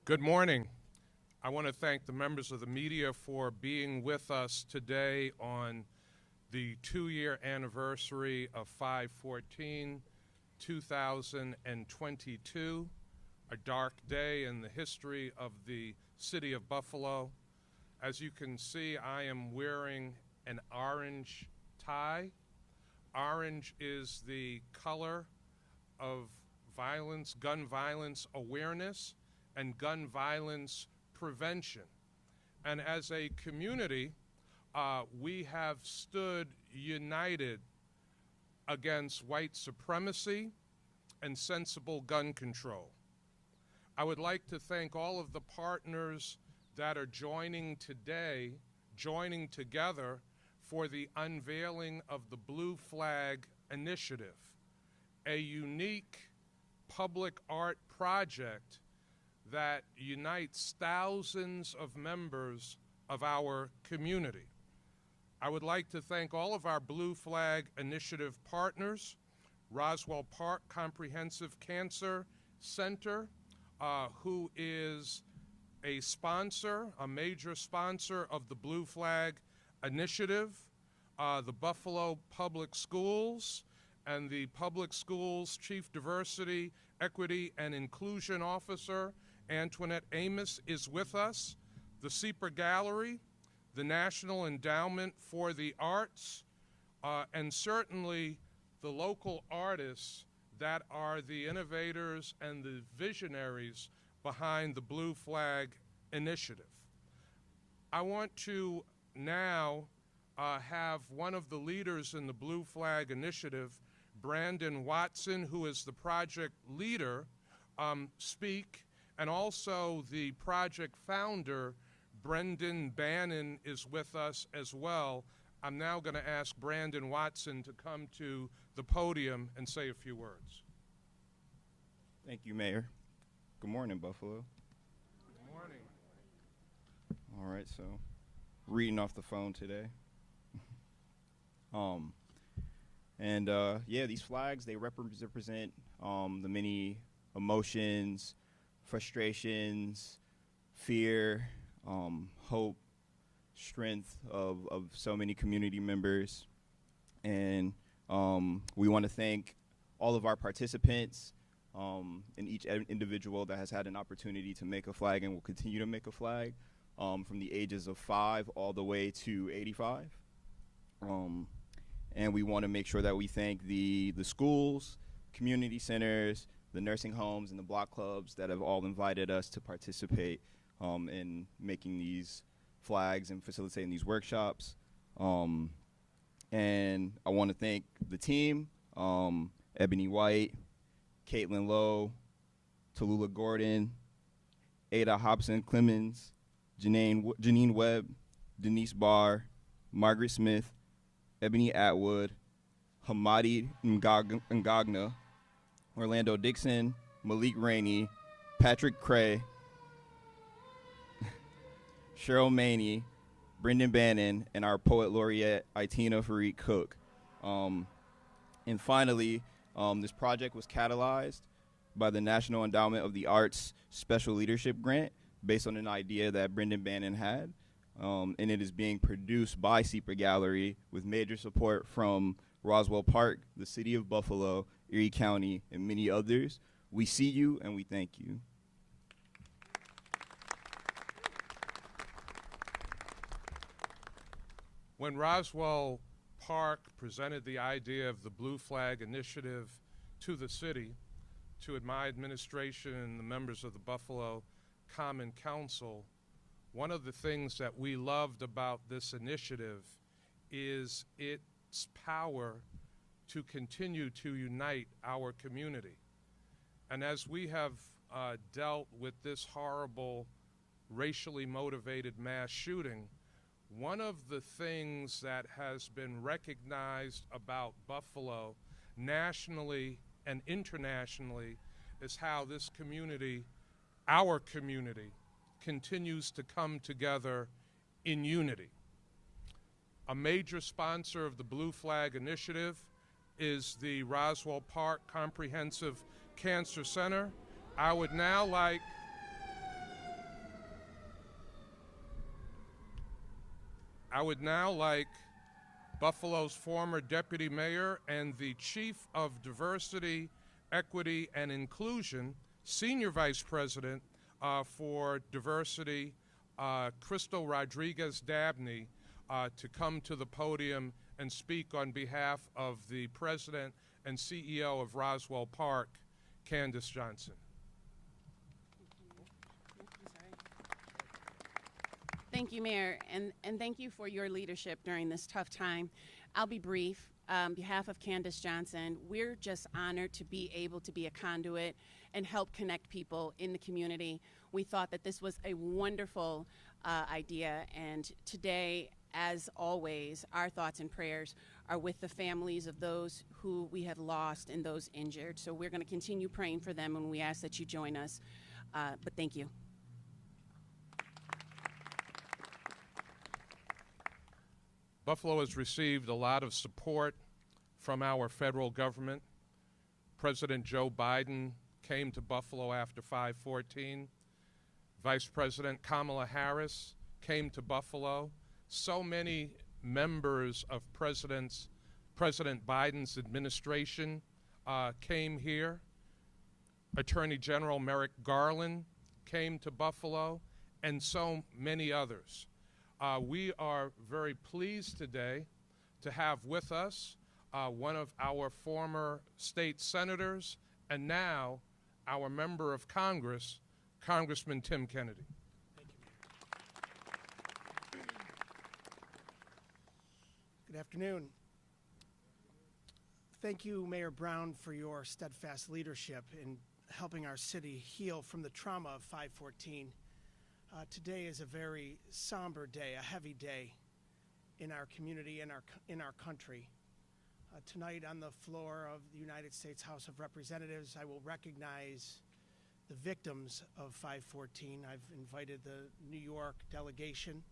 Good morning. I want to thank the members of the media for being with us today on the 2-year anniversary of 5/14/2022, a dark day in the history of the city of Buffalo. As you can see, I am wearing an orange tie. Orange is the color of violence, gun violence awareness, and gun violence prevention. And as a community, we have stood united against white supremacy and sensible gun control. I would like to thank all of the partners that are joining together for the unveiling of the Blue Flag Initiative, a unique public art project that unites thousands of members of our community. I would like to thank all of our Blue Flag Initiative partners, Roswell Park Comprehensive Cancer Center, who is a sponsor, a major sponsor of the Blue Flag Initiative, the Buffalo Public Schools, and the Public Schools Chief Diversity, Equity, and Inclusion Officer, Antoinette Amos, is with us, the Sieper Gallery, the National Endowment for the Arts, and certainly the local artists that are the innovators and the visionaries behind the Blue Flag Initiative. I want to now have one of the leaders in the Blue Flag Initiative, Brandon Watson, who is the project leader, speak, and also the project founder, Brendan Bannon, is with us as well. I'm now going to ask Brandon Watson to come to the podium and say a few words. Thank you, Mayor. Good morning, Buffalo. Good morning. All right, so reading off the phone today. These flags, they represent the many emotions, frustrations, fear, hope, strength of so many community members. And we want to thank all of our participants and each individual that has had an opportunity to make a flag and will continue to make a flag, from the ages of 5 all the way to 85. And we want to make sure that we thank the schools, community centers, the nursing homes, and the block clubs that have all invited us to participate in making these flags and facilitating these workshops. And I want to thank the team, Ebony White, Caitlin Lowe, Tallulah Gordon, Ada Hobson Clemens, Janine Webb, Denise Barr, Margaret Smith, Ebony Atwood, Hamadi Ngagna, Orlando Dixon, Malik Rainey, Patrick Cray, Cheryl Maney, Brendan Bannon, and our poet laureate, Itina Fareed Cook. And finally, this project was catalyzed by the National Endowment of the Arts Special Leadership Grant based on an idea that Brendan Bannon had. And it is being produced by Sieper Gallery with major support from Roswell Park, the City of Buffalo, Erie County, and many others. We see you and we thank you. When Roswell Park presented the idea of the Blue Flag Initiative to the city, to my administration and the members of the Buffalo Common Council, one of the things that we loved about this initiative is its power to continue to unite our community. And as we have dealt with this horrible racially motivated mass shooting, one of the things that has been recognized about Buffalo nationally and internationally is how this community, our community, continues to come together in unity. A major sponsor of the Blue Flag Initiative is the Roswell Park Comprehensive Cancer Center. I would now like I would now like Buffalo's former deputy mayor and the chief of diversity, equity, and inclusion, senior vice president for diversity, Crystal Rodriguez Dabney, to come to the podium and speak on behalf of the president and CEO of Roswell Park, Candace Johnson. Thank you, Mayor, and thank you for your leadership during this tough time. I'll be brief. On behalf of Candace Johnson, we're just honored to be able to be a conduit and help connect people in the community. We thought that this was a wonderful idea, and today, as always, our thoughts and prayers are with the families of those who we have lost and those injured. So we're going to continue praying for them, and we ask that you join us. But thank you. Buffalo has received a lot of support from our federal government. President Joe Biden came to Buffalo after 5/14. Vice President Kamala Harris came to Buffalo. So many members of President Biden's administration came here. Attorney General Merrick Garland came to Buffalo, and so many others. We are very pleased today to have with us one of our former state senators and now our member of Congress, Congressman Tim Kennedy. Thank you, Mayor. Good afternoon. Thank you, Mayor Brown, for your steadfast leadership in helping our city heal from the trauma of 5/14. Today is a very somber day, a heavy day in our community and in our country. Tonight on the floor of the United States House of Representatives, I will recognize the victims of 5/14. I've invited the New York delegation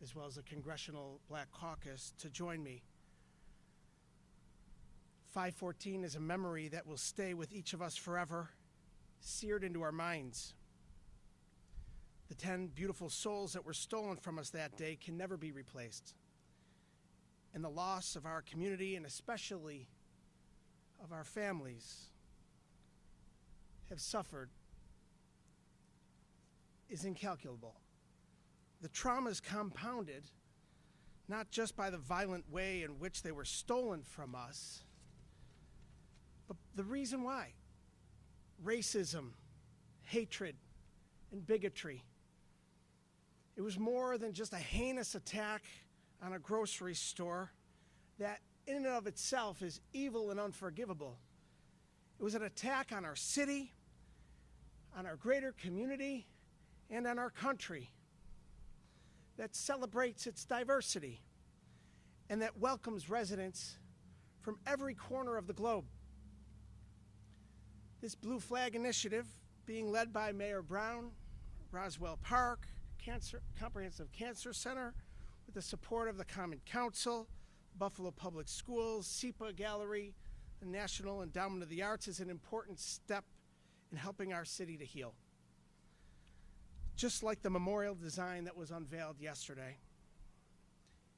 as well as the Congressional Black Caucus to join me. 5/14 is a memory that will stay with each of us forever, seared into our minds. The 10 beautiful souls that were stolen from us that day can never be replaced. And the loss of our community, and especially of our families, have suffered is incalculable. The trauma is compounded not just by the violent way in which they were stolen from us, but the reason why. Racism, hatred, and bigotry. It was more than just a heinous attack on a grocery store that in and of itself is evil and unforgivable. It was an attack on our city, on our greater community, and on our country that celebrates its diversity and that welcomes residents from every corner of the globe. This Blue Flag Initiative, being led by Mayor Brown, Roswell Park, Comprehensive Cancer Center, with the support of the Common Council, Buffalo Public Schools, SEPA Gallery, the National Endowment of the Arts, is an important step in helping our city to heal. Just like the memorial design that was unveiled yesterday.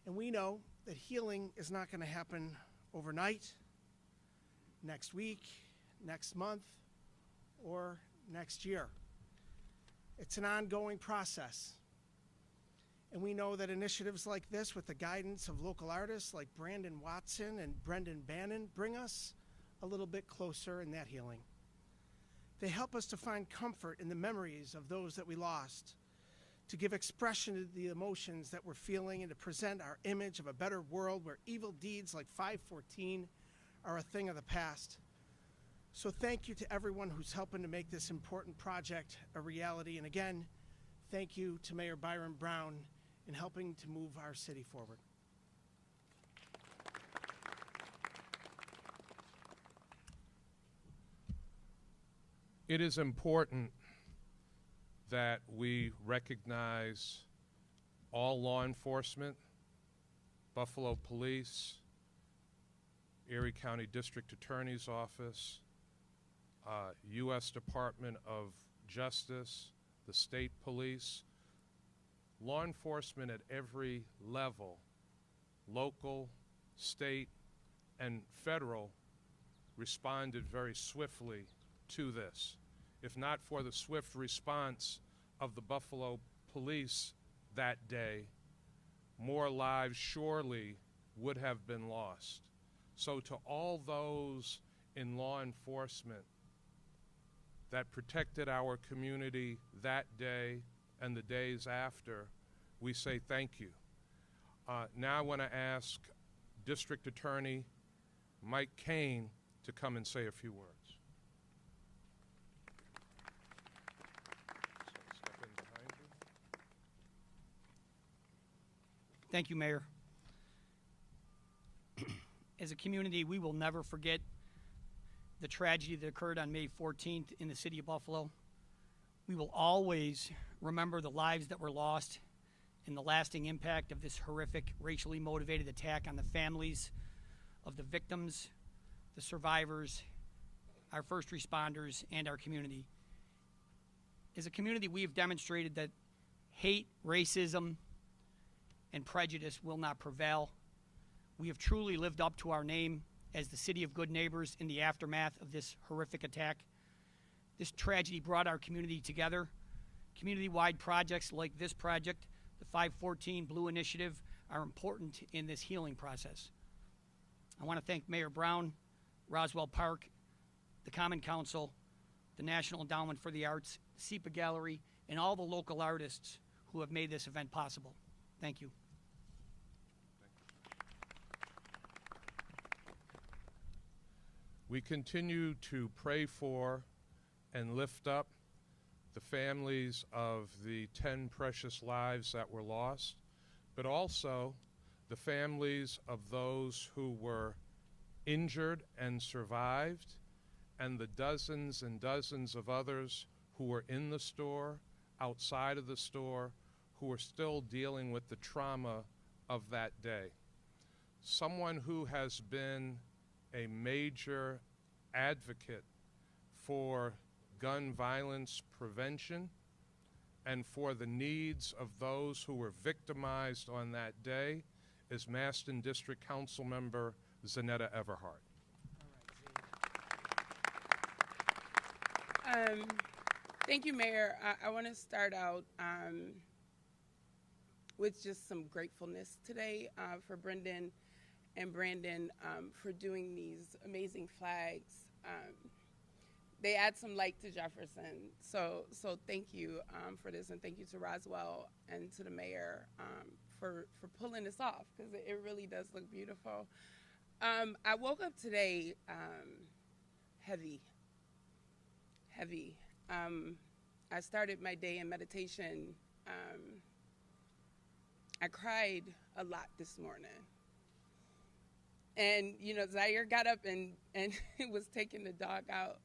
And we know that healing is not going to happen overnight, next week, next month, or next year. It's an ongoing process. And we know that initiatives like this, with the guidance of local artists like Brandon Watson and Brendan Bannon, bring us a little bit closer in that healing. They help us to find comfort in the memories of those that we lost, to give expression to the emotions that we're feeling, and to present our image of a better world where evil deeds like 5/14 are a thing of the past. So thank you to everyone who's helping to make this important project a reality. And again, thank you to Mayor Byron Brown in helping to move our city forward. It is important that we recognize all law enforcement, Buffalo Police, Erie County District Attorney's Office, U.S. Department of Justice, the State Police, law enforcement at every level, local, state, and federal, responded very swiftly to this. If not for the swift response of the Buffalo police that day, more lives surely would have been lost. So to all those in law enforcement that protected our community that day and the days after, we say thank you. Now I want to ask District Attorney Mike Kane to come and say a few words. Step in behind you. Thank you, Mayor. As a community, we will never forget the tragedy that occurred on May 14th in the city of Buffalo. We will always remember the lives that were lost and the lasting impact of this horrific racially motivated attack on the families of the victims, the survivors, our first responders, and our community. As a community, we have demonstrated that hate, racism, and prejudice will not prevail. We have truly lived up to our name as the city of good neighbors in the aftermath of this horrific attack. This tragedy brought our community together. Community-wide projects like this project, the 514 Blue Initiative, are important in this healing process. I want to thank Mayor Brown, Roswell Park, the Common Council, the National Endowment for the Arts, SEPA Gallery, and all the local artists who have made this event possible. Thank you. We continue to pray for and lift up the families of the 10 precious lives that were lost, but also the families of those who were injured and survived, and the dozens and dozens of others who were in the store, outside of the store, who are still dealing with the trauma of that day. Someone who has been a major advocate for gun violence prevention and for the needs of those who were victimized on that day is Maston District Council Member Zanetta Everhart. Thank you, Mayor. I want to start out with just some gratefulness today for Brendan and Brandon for doing these amazing flags. They add some light to Jefferson. So thank you for this, and thank you to Roswell and to the mayor for pulling this off, because it really does look beautiful. I woke up today heavy. I started my day in meditation. I cried a lot this morning. And, you know, Zaire got up and was taking the dog out.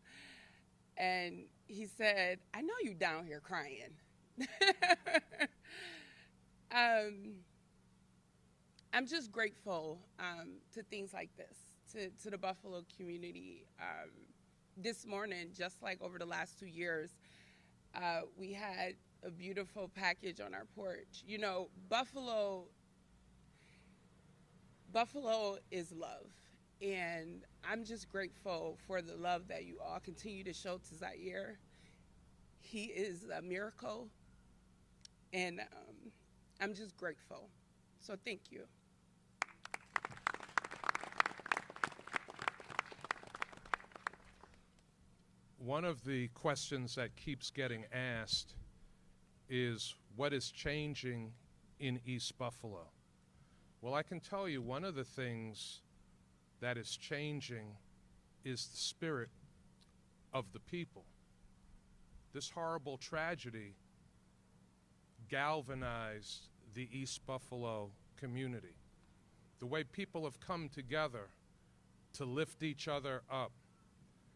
And he said, "I know you down here crying." I'm just grateful to things like this, to the Buffalo community. This morning, just like over the last 2 years, we had a beautiful package on our porch. You know, Buffalo is love. And I'm just grateful for the love that you all continue to show to Zaire. He is a miracle. And I'm just grateful. So thank you. One of the questions that keeps getting asked is what is changing in East Buffalo? Well, I can tell you one of the things that is changing is the spirit of the people. This horrible tragedy galvanized the East Buffalo community. The way people have come together to lift each other up.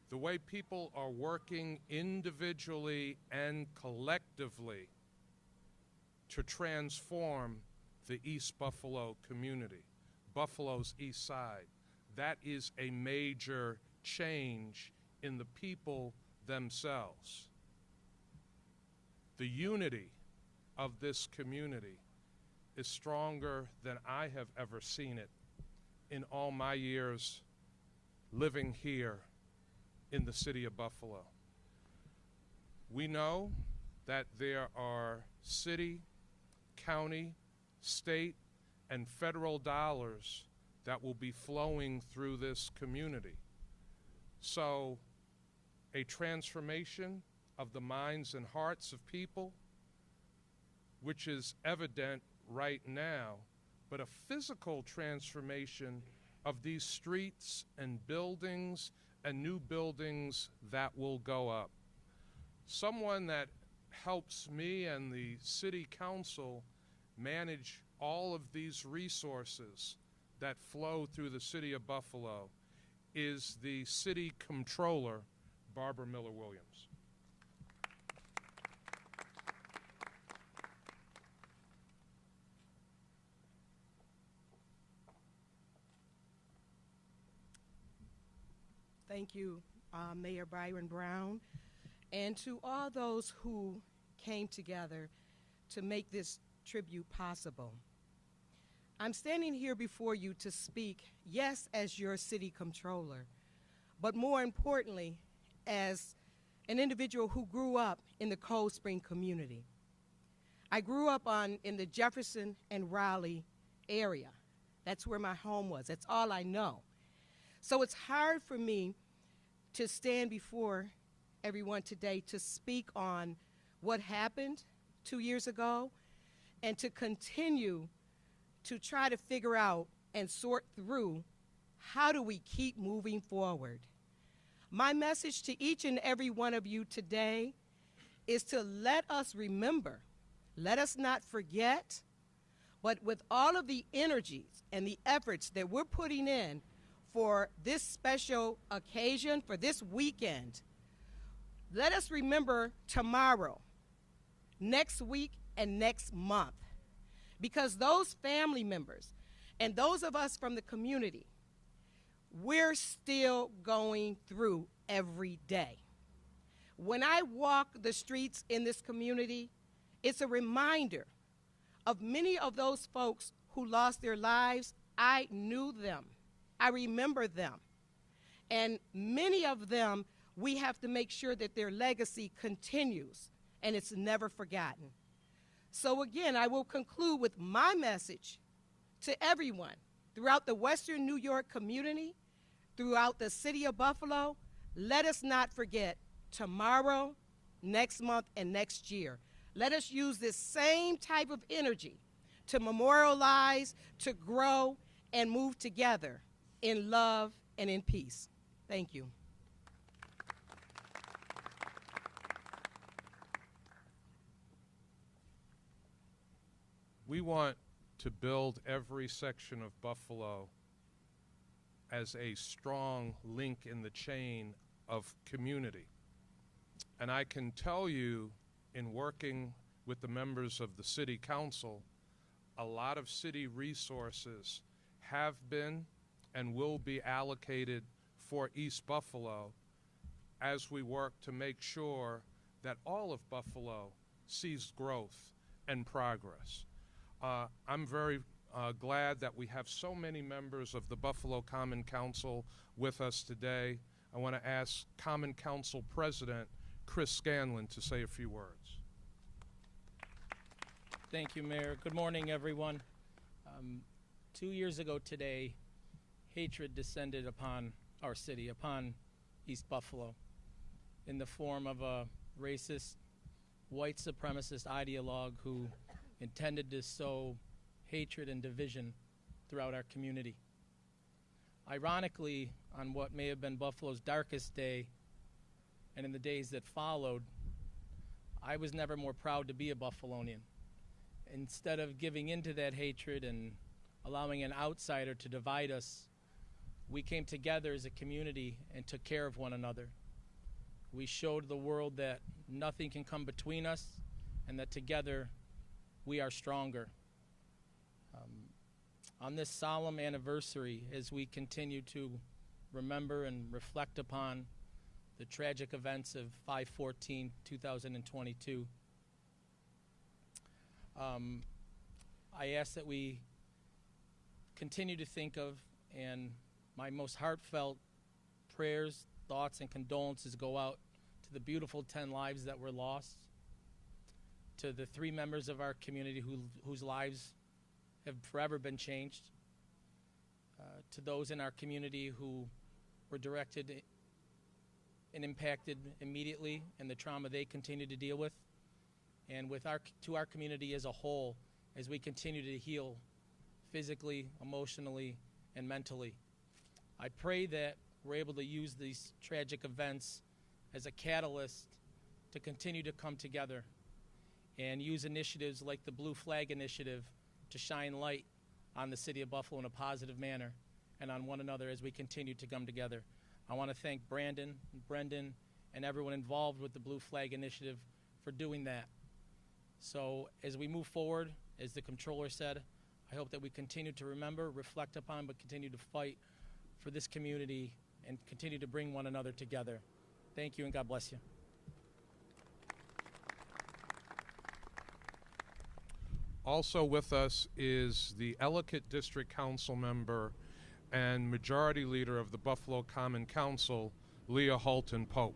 The way people are working individually and collectively to transform the East Buffalo community, Buffalo's East Side. That is a major change in the people themselves. The unity of this community is stronger than I have ever seen it in all my years living here in the city of Buffalo. We know that there are city, county, state, and federal dollars that will be flowing through this community. So a transformation of the minds and hearts of people, which is evident right now, but a physical transformation of these streets and buildings and new buildings that will go up. Someone that helps me and the city council manage all of these resources that flow through the city of Buffalo is the city comptroller, Barbara Miller Williams. Thank you, Mayor Byron Brown, and to all those who came together to make this tribute possible. I'm standing here before you to speak, yes, as your city comptroller, but more importantly, as an individual who grew up in the Cold Spring community. I grew up in the Jefferson and Raleigh area. That's where my home was. That's all I know. So it's hard for me to stand before everyone today to speak on what happened 2 years ago and to continue to try to figure out and sort through how do we keep moving forward. My message to each and every one of you today is to let us remember, let us not forget, but with all of the energies and the efforts that we're putting in for this special occasion, for this weekend, let us remember tomorrow, next week, and next month. Because those family members and those of us from the community, we're still going through every day. When I walk the streets in this community, it's a reminder of many of those folks who lost their lives. I knew them. I remember them. And many of them, we have to make sure that their legacy continues and it's never forgotten. So again, I will conclude with my message to everyone throughout the Western New York community, throughout the city of Buffalo. Let us not forget tomorrow, next month, and next year. Let us use this same type of energy to memorialize, to grow, and move together in love and in peace. Thank you. We want to build every section of Buffalo as a strong link in the chain of community. And I can tell you, in working with the members of the City Council, a lot of city resources have been and will be allocated for East Buffalo as we work to make sure that all of Buffalo sees growth and progress. I'm very glad that we have so many members of the Buffalo Common Council with us today. I want to ask Common Council President Chris Scanlon to say a few words. Thank you, Mayor. Good morning, everyone. 2 years ago today, hatred descended upon our city, upon East Buffalo, in the form of a racist, white supremacist ideologue who intended to sow hatred and division throughout our community. Ironically, on what may have been Buffalo's darkest day, and in the days that followed, I was never more proud to be a Buffalonian. Instead of giving into that hatred and allowing an outsider to divide us, we came together as a community and took care of one another. We showed the world that nothing can come between us and that together we are stronger. On this solemn anniversary, as we continue to remember and reflect upon the tragic events of 5/14/2022, I ask that we continue to think of, and my most heartfelt prayers, thoughts, and condolences go out to the beautiful 10 lives that were lost, to the 3 members of our community whose lives have forever been changed, to those in our community who were directed and impacted immediately and the trauma they continue to deal with, and to our community as a whole as we continue to heal physically, emotionally, and mentally. I pray that we're able to use these tragic events as a catalyst to continue to come together and use initiatives like the Blue Flag Initiative to shine light on the city of Buffalo in a positive manner and on one another as we continue to come together. I want to thank Brandon, Brendan, and everyone involved with the Blue Flag Initiative for doing that. So as we move forward, as the Comptroller said, I hope that we continue to remember, reflect upon, but continue to fight for this community and continue to bring one another together. Thank you, and God bless you. Also with us is the Ellicott District Council member and Majority Leader of the Buffalo Common Council, Leah Halton Pope.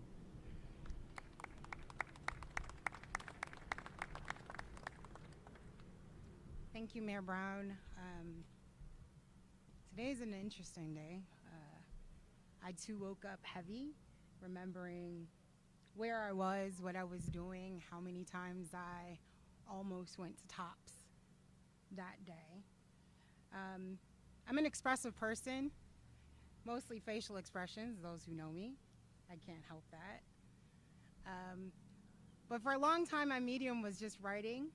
Thank you, Mayor Brown. Today's an interesting day. I too woke up heavy, remembering where I was, what I was doing, how many times I almost went to Tops that day. I'm an expressive person, mostly facial expressions, those who know me. I can't help that. But for a long time, my medium was just writing.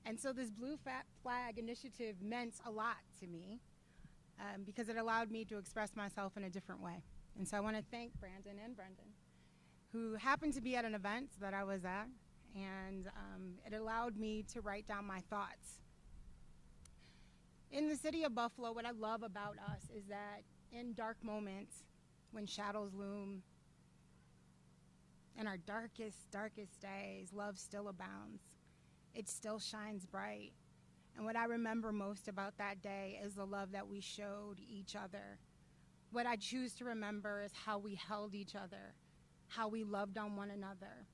And so this Blue Flag Initiative meant a lot to me because it allowed me to express myself in a different way. And so I want to thank Brandon and Brendan, who happened to be at an event that I was at, and it allowed me to write down my thoughts. In the city of Buffalo, what I love about us is that in dark moments, when shadows loom, in our darkest days, love still abounds. It still shines bright. And what I remember most about that day is the love that we showed each other. What I choose to remember is how we held each other, how we loved on one another.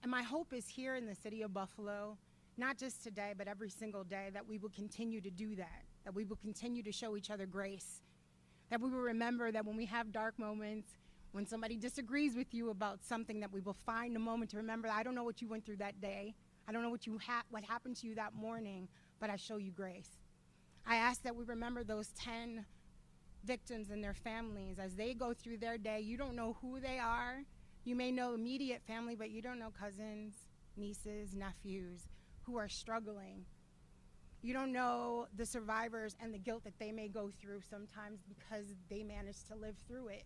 And my hope is here in the city of Buffalo, not just today, but every single day, that we will continue to do that we will continue to show each other grace, that we will remember that when we have dark moments, when somebody disagrees with you about something, that we will find a moment to remember, I don't know what you went through that day. I don't know what happened to you that morning, but I show you grace. I ask that we remember those 10 victims and their families as they go through their day. You don't know who they are. You may know immediate family, but you don't know cousins, nieces, nephews who are struggling. You don't know the survivors and the guilt that they may go through sometimes because they managed to live through it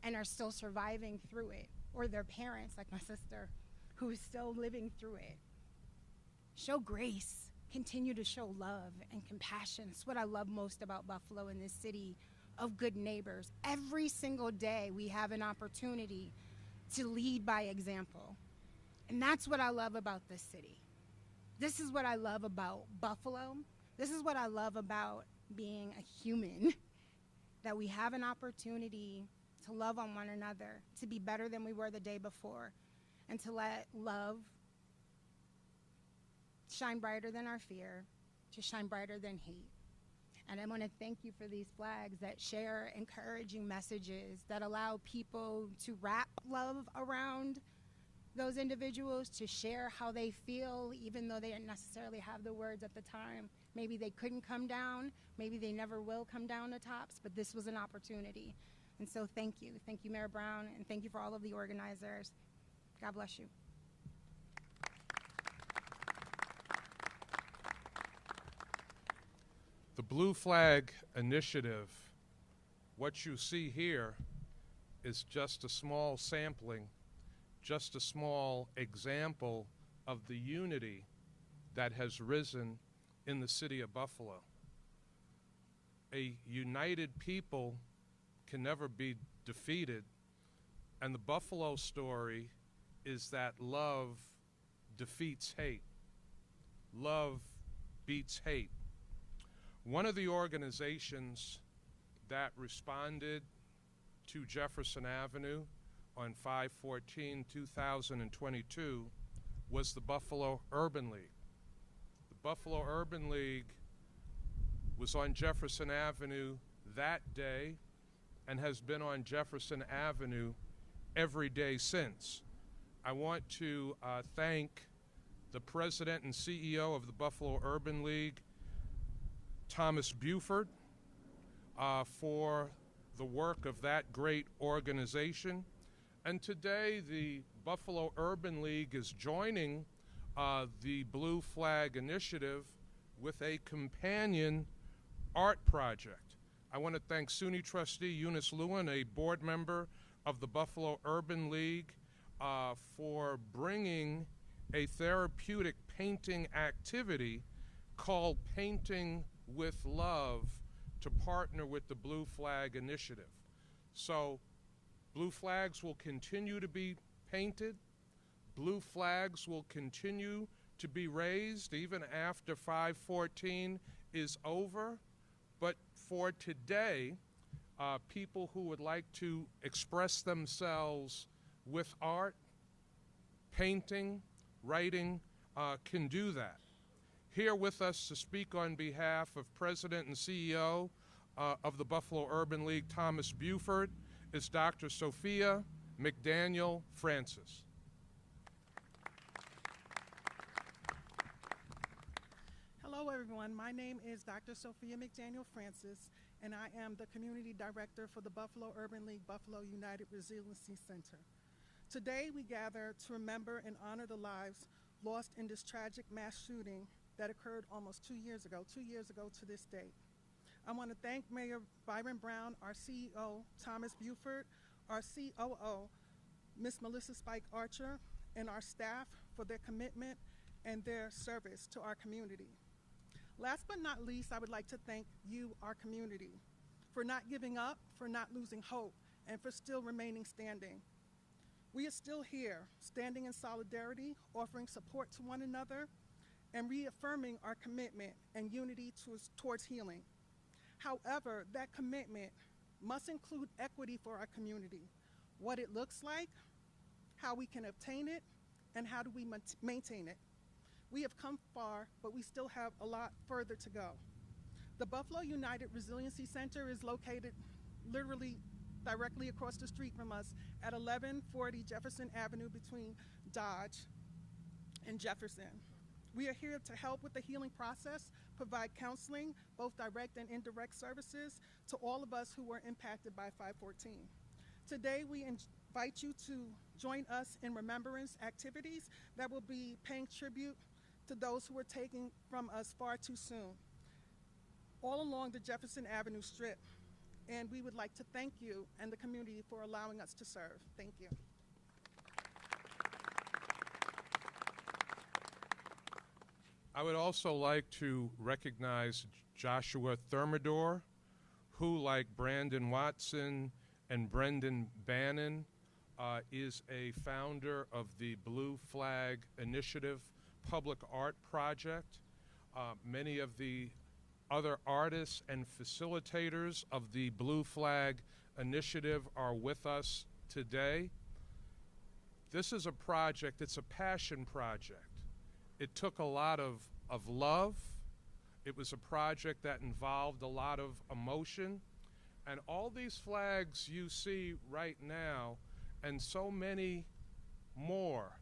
and are still surviving through it, or their parents, like my sister, who is still living through it. Show grace, continue to show love and compassion. It's what I love most about Buffalo and this city of good neighbors. Every single day we have an opportunity to lead by example. And that's what I love about this city. This is what I love about Buffalo. This is what I love about being a human, that we have an opportunity to love on one another, to be better than we were the day before, and to let love shine brighter than our fear, to shine brighter than hate. And I want to thank you for these flags that share encouraging messages, that allow people to wrap love around those individuals, to share how they feel, even though they didn't necessarily have the words at the time. Maybe they couldn't come down, maybe they never will come down to Tops, but this was an opportunity. And so thank you. Thank you, Mayor Brown, and thank you for all of the organizers. God bless you. The Blue Flag Initiative, what you see here is just a small sampling, just a small example of the unity that has risen in the city of Buffalo. A united people can never be defeated, and the Buffalo story is that love defeats hate. love beats hate. One of the organizations that responded to Jefferson Avenue on 5/14/2022 was the Buffalo Urban League. The Buffalo Urban League was on Jefferson Avenue that day and has been on Jefferson Avenue every day since. I want to thank the president and CEO of the Buffalo Urban League, Thomas Buford, for the work of that great organization. And today the Buffalo Urban League is joining the Blue Flag Initiative with a companion art project. I want to thank SUNY trustee Eunice Lewin, a board member of the Buffalo Urban League, for bringing a therapeutic painting activity called Painting with Love to partner with the Blue Flag Initiative. So blue flags will continue to be painted. Blue flags will continue to be raised even after 5/14 is over. But for today, people who would like to express themselves with art, painting, writing, can do that. Here with us to speak on behalf of President and CEO of the Buffalo Urban League, Thomas Buford, is Dr. Sophia McDaniel Francis. Hello, everyone. My name is Dr. Sophia McDaniel Francis, and I am the Community Director for the Buffalo Urban League Buffalo United Resiliency Center. Today, we gather to remember and honor the lives lost in this tragic mass shooting that occurred almost 2 years ago to this date. I want to thank Mayor Byron Brown, our CEO, Thomas Buford, our COO, Ms. Melissa Spike Archer, and our staff for their commitment and their service to our community. Last but not least, I would like to thank you, our community, for not giving up, for not losing hope, and for still remaining standing. We are still here, standing in solidarity, offering support to one another, and reaffirming our commitment and unity towards healing. However, that commitment must include equity for our community, what it looks like, how we can obtain it, and how do we maintain it. We have come far, but we still have a lot further to go. The Buffalo United Resiliency Center is located literally directly across the street from us at 1140 Jefferson Avenue between Dodge and Jefferson. We are here to help with the healing process, provide counseling, both direct and indirect services, to all of us who were impacted by 5/14. Today, we invite you to join us in remembrance activities that will be paying tribute to those who were taken from us far too soon, all along the Jefferson Avenue Strip. And we would like to thank you and the community for allowing us to serve. Thank you. I would also like to recognize Joshua Thermidor, who, like Brandon Watson and Brendan Bannon, is a founder of the Blue Flag Initiative Public Art Project. Many of the other artists and facilitators of the Blue Flag Initiative are with us today. This is a project, it's a passion project. It took a lot of love. It was a project that involved a lot of emotion. And all these flags you see right now, and so many more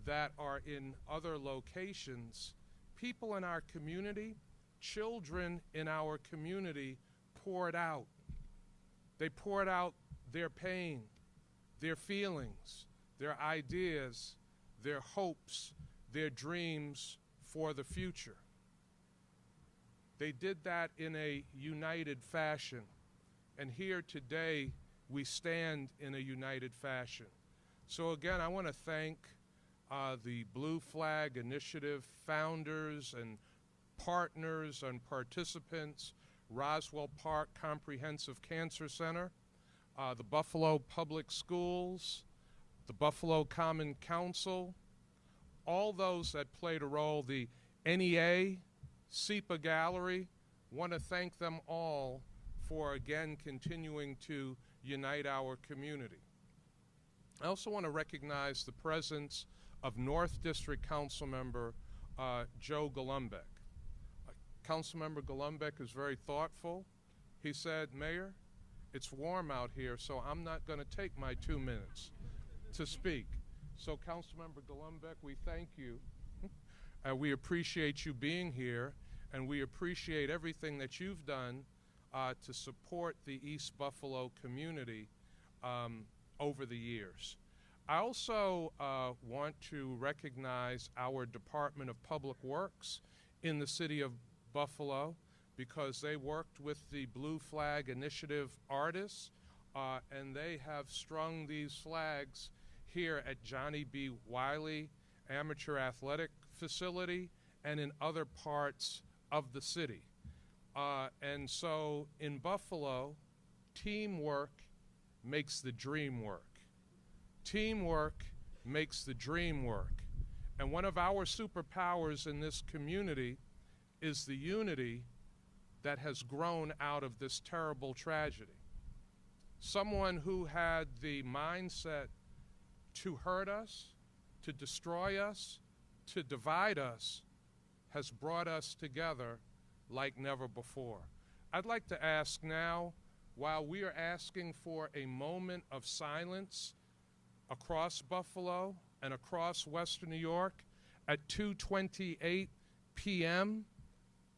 that are in other locations, people in our community, children in our community poured out. They poured out their pain, their feelings, their ideas, their hopes, their dreams for the future. They did that in a united fashion. And here today, we stand in a united fashion. So again, I want to thank the Blue Flag Initiative founders and partners and participants, Roswell Park Comprehensive Cancer Center, the Buffalo Public Schools, the Buffalo Common Council, all those that played a role, the NEA, SEPA Gallery, want to thank them all for, again, continuing to unite our community. I also want to recognize the presence of North District Councilmember Joe Golombek. Councilmember Golombek is very thoughtful. He said, "Mayor, it's warm out here, so I'm not going to take my 2 minutes to speak." So Councilmember Golombek, we thank you. We appreciate you being here, and we appreciate everything that you've done to support the East Buffalo community over the years. I also want to recognize our Department of Public Works in the city of Buffalo, because they worked with the Blue Flag Initiative artists, and they have strung these flags here at Johnny B. Wiley Amateur Athletic Facility and in other parts of the city. And so in Buffalo, teamwork makes the dream work. Teamwork makes the dream work. And one of our superpowers in this community is the unity that has grown out of this terrible tragedy. Someone who had the mindset to hurt us, to destroy us, to divide us, has brought us together like never before. I'd like to ask now, while we are asking for a moment of silence across Buffalo and across Western New York at 2:28 p.m.,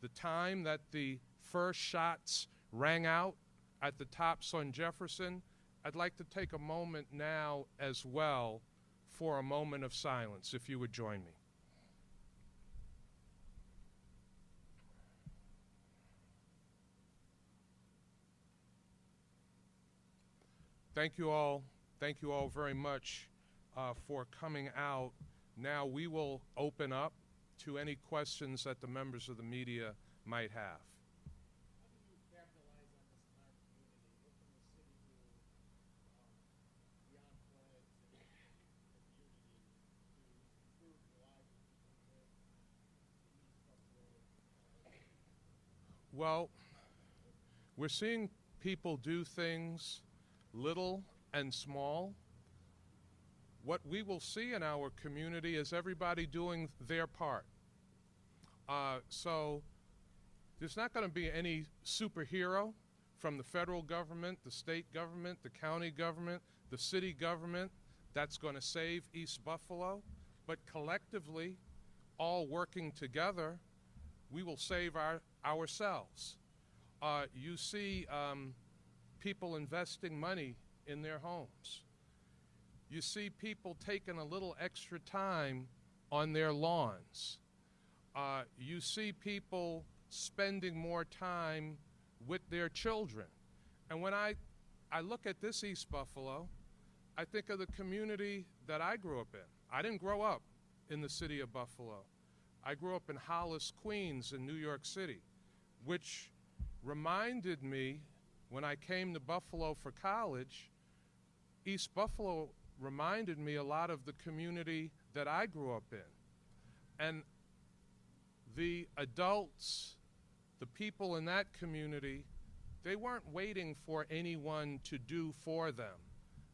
the time that the first shots rang out at the Tops on Jefferson, I'd like to take a moment now as well for a moment of silence, if you would join me. Thank you all very much for coming out. Now we will open up to any questions that the members of the media might have. Well, we're seeing people do things little and small. What we will see in our community is everybody doing their part. So there's not going to be any superhero from the federal government, the state government, the county government, the city government that's going to save East Buffalo. But collectively, all working together, we will save ourselves. You see people investing money in their homes. You see people taking a little extra time on their lawns. You see people spending more time with their children. And when I look at this East Buffalo, I think of the community that I grew up in. I didn't grow up in the city of Buffalo. I grew up in Hollis, Queens in New York City, which reminded me, when I came to Buffalo for college, East Buffalo reminded me a lot of the community that I grew up in. And the adults, the people in that community, they weren't waiting for anyone to do for them.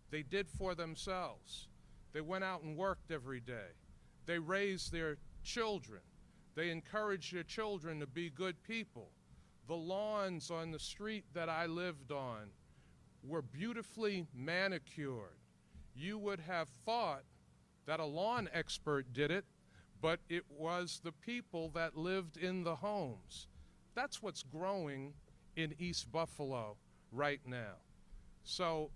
They did for themselves. They went out and worked every day. They raised their children. They encouraged their children to be good people. The lawns on the street that I lived on were beautifully manicured. You would have thought that a lawn expert did it, but it was the people that lived in the homes. That's what's growing in East Buffalo right now. So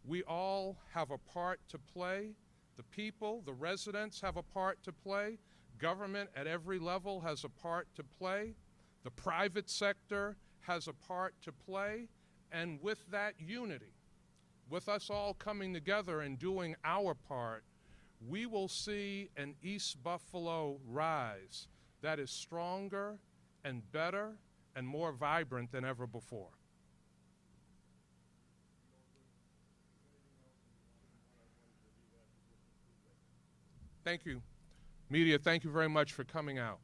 we all have a part to play. The people, the residents have a part to play. Government at every level has a part to play. The private sector has a part to play. And with that unity, with us all coming together and doing our part, we will see an East Buffalo rise that is stronger and better and more vibrant than ever before. Thank you. Media, thank you very much for coming out.